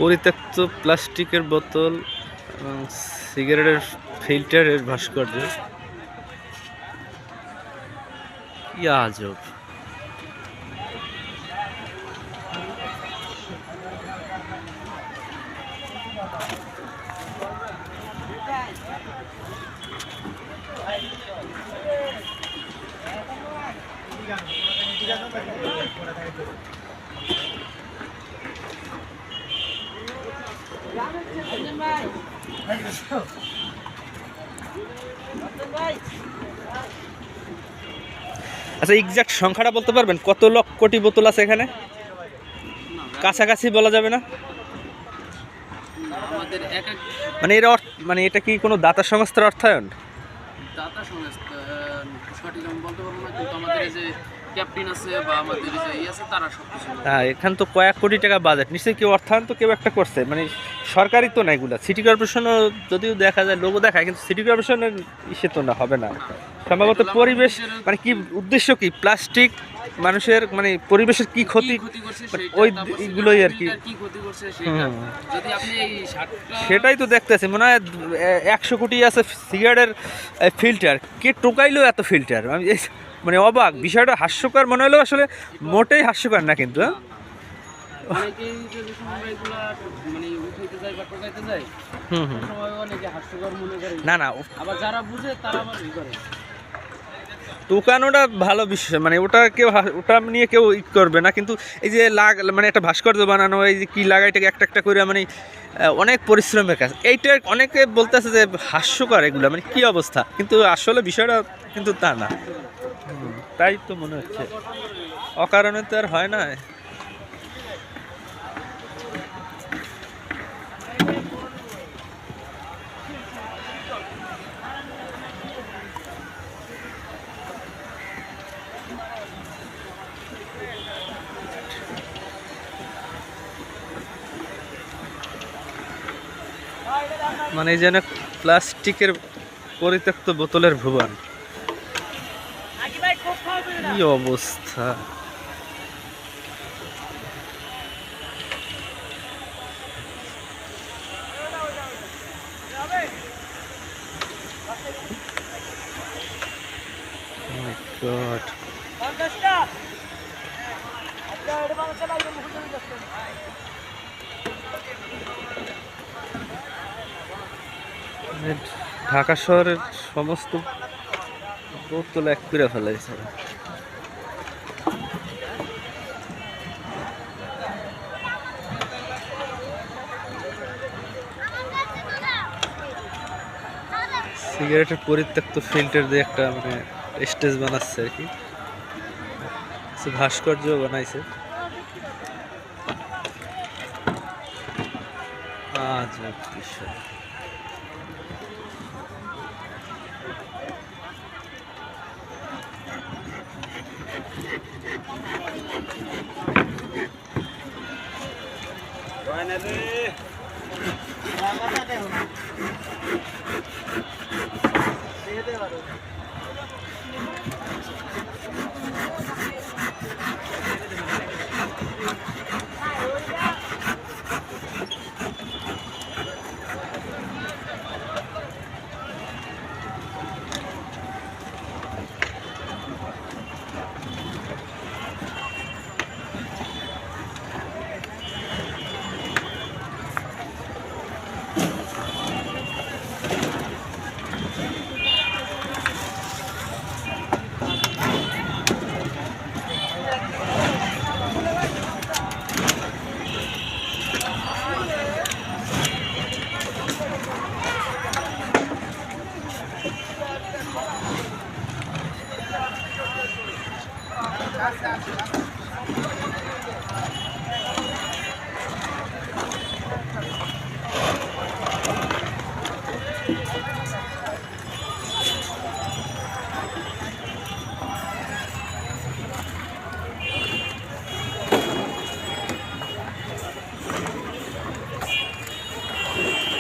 পরিত্যক্ত প্লাস্টিকের বোতল এবং সিগারেটের ফিল্টারের ভাস্কর্য, কি আজব। আচ্ছা, এক্সাক্ট সংখ্যাটা বলতে পারবেন কত লক্ষ কোটি বোতল আছে এখানে? কাছাকাছি বলা যাবে না? মানে এর মানে এটা কি কোনো দাতা সংস্থার অর্থায়ন? দাতা সংস্থা সঠিক আমি বলতে পারবো না, কিন্তু আমাদের এই যে ক্যাপ্টেন আছে বা আমাদের যে আছে তারা সবকিছু। হ্যাঁ, এখান তো কয়েক কোটি টাকা বাজেট, নিশ্চয়ই কেউ অর্থায়ন তো কেউ একটা করছে। মানে সরকারি তো না এগুলা, সিটি কর্পোরেশনও যদিও দেখা যায় লোগো দেখায়, কিন্তু সিটি কর্পোরেশনের ইসে তো না, হবে না সম্ভবত। পরিবেশ মানে কি উদ্দেশ্য, কি প্লাস্টিক মানুষের মানে পরিবেশের কি ক্ষতি ওই এগুলোই আর কি। সেটাই তো দেখতেছি, মনে হয় 100 কোটি আছে সিগারেটের ফিল্টার, কে টোকাইলো এত ফিল্টার? আমি মানে অবাক, বিষয়টা হাস্যকর মনে হলেও আসলে মোটেই হাস্যকর না। কিন্তু না না, আবার যারা বুঝে তারা আবার ই করে। টোকানোটা ভালো বিষয়, মানে ওটা কেউ ওটা নিয়ে কেউ ই করবে না। কিন্তু এই যে মানে একটা ভাস্কর্য বানানো, এই যে কী লাগাইটাকে একটা একটা করে, মানে অনেক পরিশ্রমের কাজ। এইটা অনেকে বলতেছে যে হাস্যকর এগুলো, মানে কী অবস্থা, কিন্তু আসলে বিষয়টা কিন্তু তা না। তাই তো মনে হচ্ছে, অকারণে তো আর হয় না। মানে যেন প্লাস্টিকের পরিত্যক্ত বোতলের ভুবন, কি অবস্থা। ঢাকা শহরের সমস্ত বোতল এক করে ফেলাইছে। সিগারেটের পরিত্যক্ত ফিল্টার দিয়ে একটা মানে স্টেজ বানাচ্ছে আর কি, ভাস্কর্য বানাইছে। আজব বিষয়।